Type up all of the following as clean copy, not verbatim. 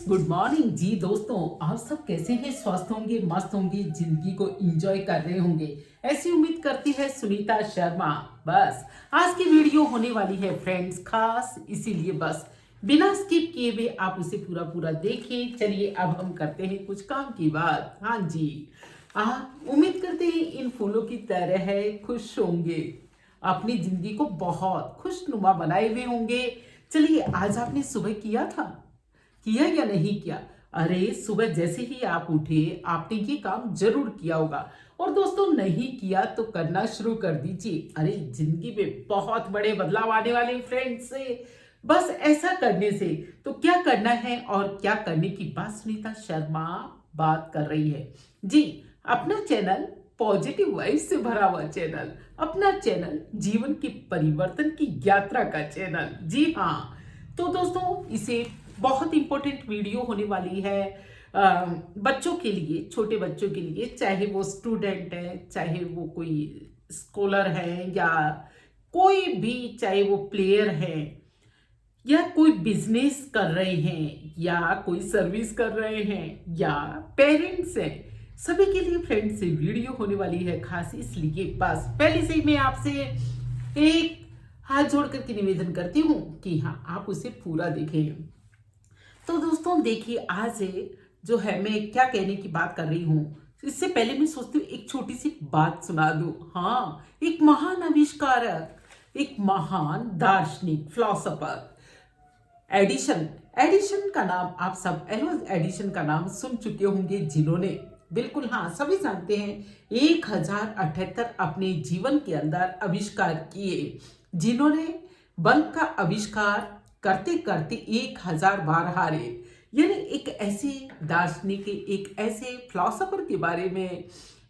Good morning जी दोस्तों। आप सब कैसे हैं? स्वस्थ होंगे, मस्त होंगे, जिंदगी को एंजॉय कर रहे होंगे, ऐसी उम्मीद करती है सुनीता शर्मा। बस आज की वीडियो होने वाली है फ्रेंड्स खास, इसीलिए बस बिना स्किप किए हुए आप उसे पूरा पूरा देखिए। चलिए अब हम करते हैं कुछ काम की बात। हाँ जी, आप उम्मीद करते हैं इन फूलों की तरह है खुश होंगे, अपनी जिंदगी को बहुत खुशनुमा बनाए हुए होंगे। चलिए, आज आपने सुबह किया या नहीं किया? अरे सुबह जैसे ही आप उठे आपने ये काम जरूर किया होगा, और दोस्तों नहीं किया तो करना शुरू कर दीजिए। अरे जिंदगी में बहुत बड़े बदलाव आने वाले फ्रेंड्स से, बस ऐसा करने से। तो क्या करना है और क्या करने की बात सुनीता शर्मा बात कर रही है जी। अपना चैनल पॉजिटिव वाइब से भरा हुआ चैनल, अपना चैनल जीवन के परिवर्तन की यात्रा का चैनल। जी हाँ, तो दोस्तों इसे बहुत इंपॉर्टेंट वीडियो होने वाली है बच्चों के लिए, छोटे बच्चों के लिए, चाहे वो स्टूडेंट है, चाहे वो कोई स्कॉलर है, या कोई भी, चाहे वो प्लेयर है, या कोई बिजनेस कर रहे हैं, या कोई सर्विस कर रहे हैं, या पेरेंट्स हैं। सभी के लिए फ्रेंड्स से वीडियो होने वाली है खास, इसलिए बस पहले से ही मैं आपसे एक हाथ जोड़ करके निवेदन करती हूँ कि हाँ आप उसे पूरा देखें। तो दोस्तों देखिए, आज जो है मैं क्या कहने की बात कर रही हूँ, इससे पहले मैं सोचती हूँ एक छोटी सी बात सुना दूँ। हाँ, एक महान आविष्कारक, एक महान दार्शनिक फिलोसोफर एडिशन एडिशन का नाम आप सब, एल्वा एडिशन का नाम सुन चुके होंगे, जिन्होंने, बिल्कुल हाँ सभी जानते हैं, 1078 अपने जीवन के अंदर आविष्कार किए, जिन्होंने बल्ब का आविष्कार करते करते 1000 बार हारे। यानी एक ऐसे दार्शनिक, एक ऐसे फिलोसोफर के बारे में,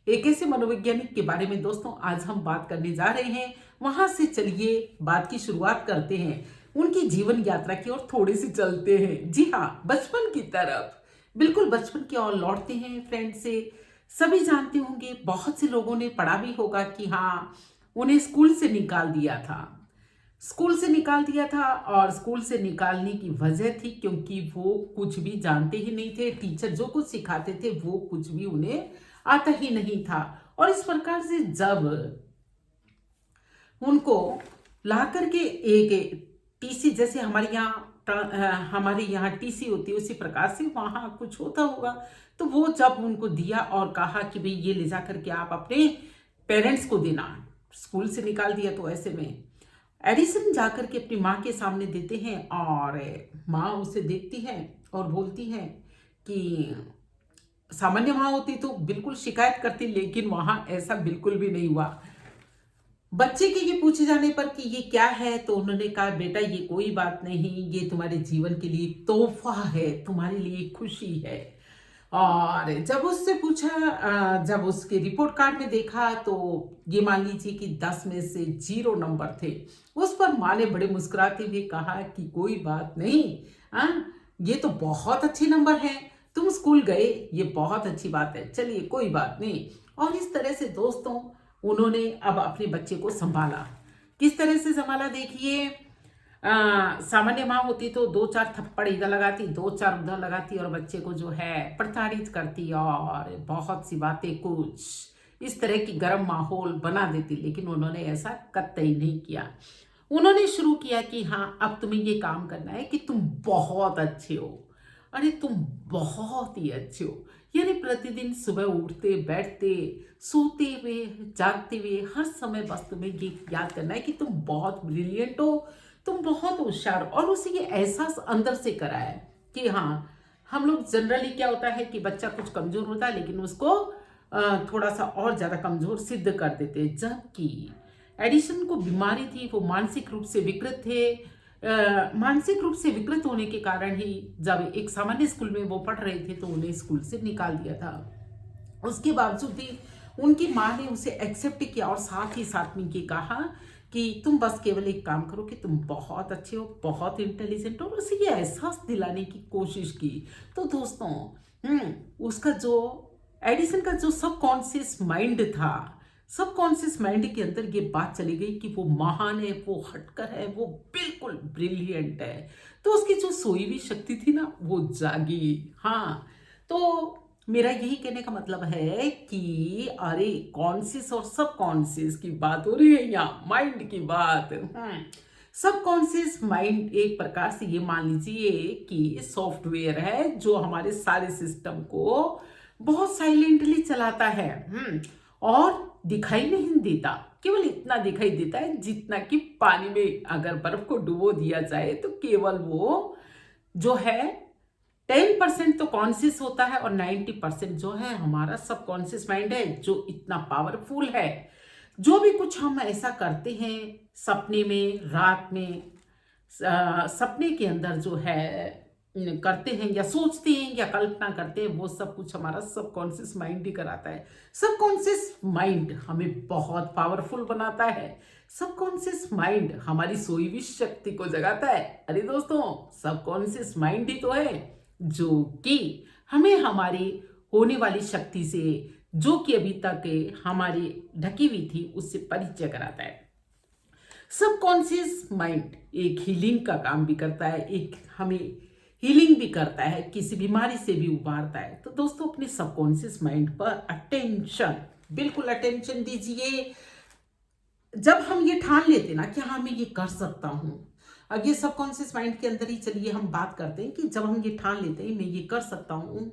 एक ऐसे मनोवैज्ञानिक के बारे में दोस्तों आज हम बात करने जा रहे हैं। वहां से चलिए बात की शुरुआत करते हैं, उनकी जीवन यात्रा की ओर थोड़ी सी चलते हैं। जी हाँ, बचपन की तरफ, बिल्कुल बचपन की ओर लौटते हैं फ्रेंड से। सभी जानते होंगे, बहुत से लोगों ने पढ़ा भी होगा कि हाँ उन्हें स्कूल से निकाल दिया था, स्कूल से निकाल दिया था। और स्कूल से निकालने की वजह थी क्योंकि वो कुछ भी जानते ही नहीं थे, टीचर जो कुछ सिखाते थे वो कुछ भी उन्हें आता ही नहीं था। और इस प्रकार से जब उनको ला करके एक टीसी, जैसे हमारे यहाँ टीसी होती है, उसी प्रकार से वहाँ कुछ होता होगा, तो वो जब उनको दिया और कहा कि भाई ये ले जा करके आप अपने पेरेंट्स को देना, स्कूल से निकाल दिया, तो ऐसे में एडिसन जाकर के अपनी माँ के सामने देते हैं, और माँ उसे देखती है और बोलती है कि सामान्य माँ होती तो बिल्कुल शिकायत करती, लेकिन वहाँ ऐसा बिल्कुल भी नहीं हुआ। बच्चे के ये पूछे जाने पर कि ये क्या है, तो उन्होंने कहा बेटा ये कोई बात नहीं, ये तुम्हारे जीवन के लिए तोहफा है, तुम्हारे लिए खुशी है। और जब उससे पूछा, जब उसके रिपोर्ट कार्ड में देखा, तो ये मान लीजिए कि 10 में से 0 नंबर थे। उस पर माँ ने बड़े मुस्कुराते हुए कहा कि कोई बात नहीं, ये तो बहुत अच्छे नंबर हैं, तुम स्कूल गए, ये बहुत अच्छी बात है, चलिए कोई बात नहीं। और इस तरह से दोस्तों उन्होंने अब अपने बच्चे को संभाला। किस तरह से संभाला देखिए, सामान्य माँ होती तो 2-4 थप्पड़ इधर लगाती, 2-4 उधर लगाती, और बच्चे को जो है प्रताड़ित करती, और बहुत सी बातें कुछ इस तरह की गर्म माहौल बना देती। लेकिन उन्होंने ऐसा कतई नहीं किया। उन्होंने शुरू किया कि हाँ अब तुम्हें ये काम करना है कि तुम बहुत अच्छे हो, अरे तुम बहुत ही अच्छे हो। यानी प्रतिदिन सुबह उठते बैठते सोते हुए जागते हुए हर समय बस तुम्हें ये याद करना है कि तुम बहुत ब्रिलियंट हो, तुम बहुत होशियार हो। और उसे ये एहसास अंदर से कराया कि हाँ, हम लोग जनरली क्या होता है कि बच्चा कुछ कमजोर होता है लेकिन उसको थोड़ा सा और ज्यादा कमजोर सिद्ध कर देते हैं। जबकि एडिशन को बीमारी थी, वो मानसिक रूप से विकृत थे। मानसिक रूप से विकृत होने के कारण ही जब एक सामान्य स्कूल में वो पढ़ रहे थे तो उन्हें स्कूल से निकाल दिया था। उसके बावजूद भी उनकी माँ ने उसे एक्सेप्ट किया, और साथ ही साथ में ये कहा कि तुम बस केवल एक काम करो कि तुम बहुत अच्छे हो, बहुत इंटेलिजेंट हो, और उसे ये एहसास दिलाने की कोशिश की। तो दोस्तों उसका जो एडिसन का जो सबकॉन्शियस माइंड था, सबकॉन्शियस माइंड के अंदर ये बात चली गई कि वो महान है, वो हटकर है, वो बिल्कुल ब्रिलियंट है। तो उसकी जो सोई हुई शक्ति थी ना वो जागी। हाँ, तो मेरा यही कहने का मतलब है कि अरे कॉन्शियस और सबकॉन्शियस की बात हो रही है यहाँ, माइंड की बात। सबकॉन्शियस माइंड एक प्रकार से ये मान लीजिए कि सॉफ्टवेयर है जो हमारे सारे सिस्टम को बहुत साइलेंटली चलाता है। और दिखाई नहीं देता, केवल इतना दिखाई देता है जितना कि पानी में अगर बर्फ को डुबो दिया जाए तो केवल वो जो है 10% तो कॉन्शियस होता है और 90% जो है हमारा सबकॉन्शियस माइंड है जो इतना पावरफुल है। जो भी कुछ हम ऐसा करते हैं सपने में, रात में, सपने के अंदर जो है करते हैं या सोचते हैं या कल्पना करते हैं, वो सब कुछ हमारा सबकॉन्शियस माइंड ही कराता है। सबकॉन्शियस माइंड हमें बहुत पावरफुल बनाता है। सबकॉन्शियस माइंड हमारी सोई हुई शक्ति को जगाता है। अरे दोस्तों, सबकॉन्शियस माइंड ही तो है जो कि हमें हमारी होने वाली शक्ति से, जो कि अभी तक हमारी ढकी हुई थी, उससे परिचय कराता है। सबकॉन्शियस माइंड एक हीलिंग का काम भी करता है, एक हमें हीलिंग भी करता है, किसी बीमारी से भी उबारता है। तो दोस्तों अपने सबकॉन्शियस माइंड पर अटेंशन, बिल्कुल अटेंशन दीजिए। जब हम ये ठान लेते ना कि हाँ मैं ये कर सकता हूँ, अब ये सबकॉन्शियस माइंड के अंदर ही चलिए हम बात करते हैं कि जब हम ये ठान लेते हैं मैं ये कर सकता हूँ,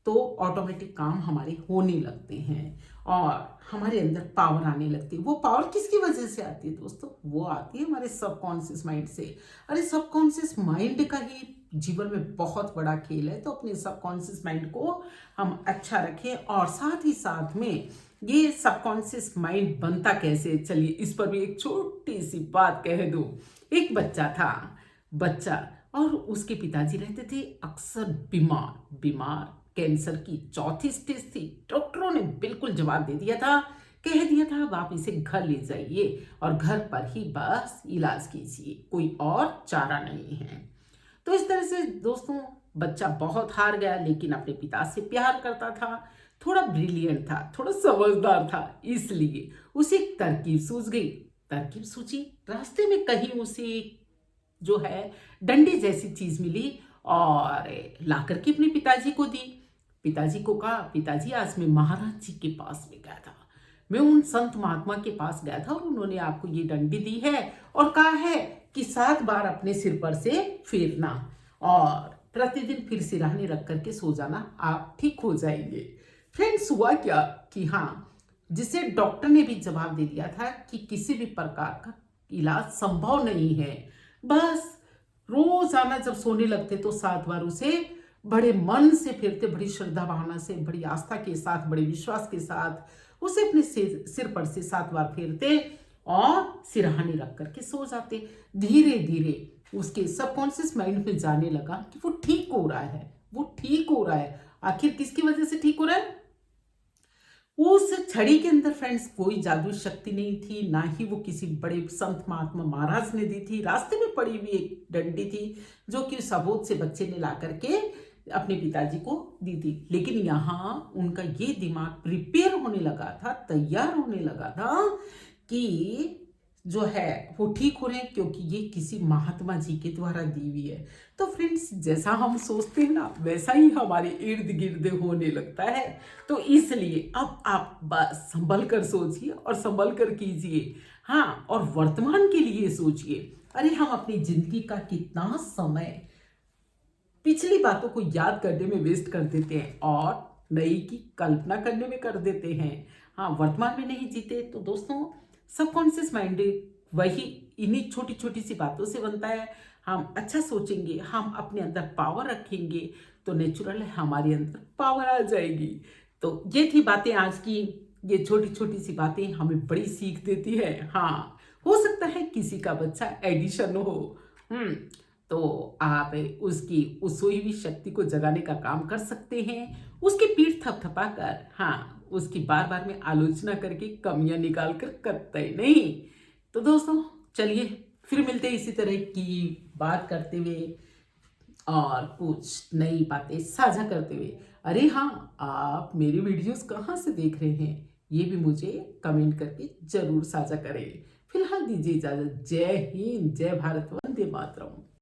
तो ऑटोमेटिक काम हमारे होने लगते हैं और हमारे अंदर पावर आने लगती है। वो पावर किसकी वजह से आती है दोस्तों? वो आती है हमारे सबकॉन्शियस माइंड से। अरे सबकॉन्शियस माइंड का ही जीवन में बहुत बड़ा खेल है। तो अपने सबकॉन्शियस माइंड को हम अच्छा रखें और साथ ही साथ में ये सबकॉन्शियस माइंड बनता कैसे, चलिए इस पर भी एक छोटी सी बात कह दूं। एक बच्चा और उसके पिताजी रहते थे अक्सर बीमार कैंसर की चौथी स्टेज थी। डॉक्टरों ने बिल्कुल जवाब दे दिया था, कह दिया था अब आप इसे घर ले जाइए और घर पर ही बस इलाज कीजिए, कोई और चारा नहीं है। तो इस तरह से दोस्तों बच्चा बहुत हार गया, लेकिन अपने पिता से प्यार करता था, थोड़ा ब्रिलियंट था, थोड़ा समझदार था, इसलिए उसे एक तरकीब सूझ गई। तरकीब सूझी, रास्ते में कहीं उसे जो है डंडी जैसी चीज मिली और ला करके अपने पिताजी को दी। पिताजी को कहा, पिताजी आज मैं महाराज जी के पास में गया था, मैं उन संत महात्मा के पास गया था और उन्होंने आपको ये डंडी दी है और कहा है कि 7 बार अपने सिर पर से फेरना और प्रतिदिन फिर सिरहाने रख करके सो जाना, आप ठीक हो जाएंगे। फ्रेंड्स हुआ क्या कि हाँ, जिसे डॉक्टर ने भी जवाब दे दिया था कि किसी भी प्रकार का इलाज संभव नहीं है, बस रोजाना जब सोने लगते तो 7 बार उसे बड़े मन से फेरते, बड़ी श्रद्धा भावना से, बड़ी आस्था के साथ, बड़े विश्वास के साथ उसे अपने सिर पर से 7 बार फेरते और सिरहाने रख करके सो जाते। धीरे धीरे उसके सबकॉन्शियस माइंड में जाने लगा कि वो ठीक हो रहा है, वो ठीक हो रहा है। आखिर किसकी वजह से ठीक हो रहा है? उस छड़ी के अंदर फ्रेंड्स कोई जादुई शक्ति नहीं थी, ना ही वो किसी बड़े संत महात्मा महाराज ने दी थी। रास्ते में पड़ी हुई एक डंडी थी जो कि उस अबोध से बच्चे ने ला करके अपने पिताजी को दी थी। लेकिन यहाँ उनका ये दिमाग प्रिपेयर होने लगा था, तैयार होने लगा था कि जो है वो ठीक हो रहे हैं, क्योंकि ये किसी महात्मा जी के द्वारा दी हुई है। तो फ्रेंड्स जैसा हम सोचते हैं ना वैसा ही हमारे इर्द गिर्द होने लगता है। तो इसलिए अब आप बस संभल कर सोचिए और संभल कर कीजिए। हाँ, और वर्तमान के लिए सोचिए। अरे हम अपनी जिंदगी का कितना समय पिछली बातों को याद करने में वेस्ट कर देते हैं और नई की कल्पना करने में कर देते हैं। हाँ, वर्तमान में नहीं जीते। तो दोस्तों सबकॉन्शियस माइंड वही इन्हीं छोटी छोटी सी बातों से बनता है। हम अच्छा सोचेंगे, हम अपने अंदर पावर रखेंगे तो नेचुरल हमारे अंदर पावर आ जाएगी। तो ये थी बातें आज की। ये छोटी छोटी सी बातें हमें बड़ी सीख देती है। हाँ, हो सकता है किसी का बच्चा एडिशन हो, तो आप उसकी उस सोई हुई शक्ति को जगाने का काम कर सकते हैं। उसकी पीठ थपथपा कर, हाँ, उसकी बार बार में आलोचना करके कमियां निकाल कर कतई नहीं। तो दोस्तों चलिए फिर मिलते हैं इसी तरह की बात करते हुए और कुछ नई बातें साझा करते हुए। अरे हाँ, आप मेरी वीडियोस कहाँ से देख रहे हैं ये भी मुझे कमेंट करके जरूर साझा करें। फिलहाल दीजिए इजाजत। जय हिंद, जय भारत, वंदे मातरम।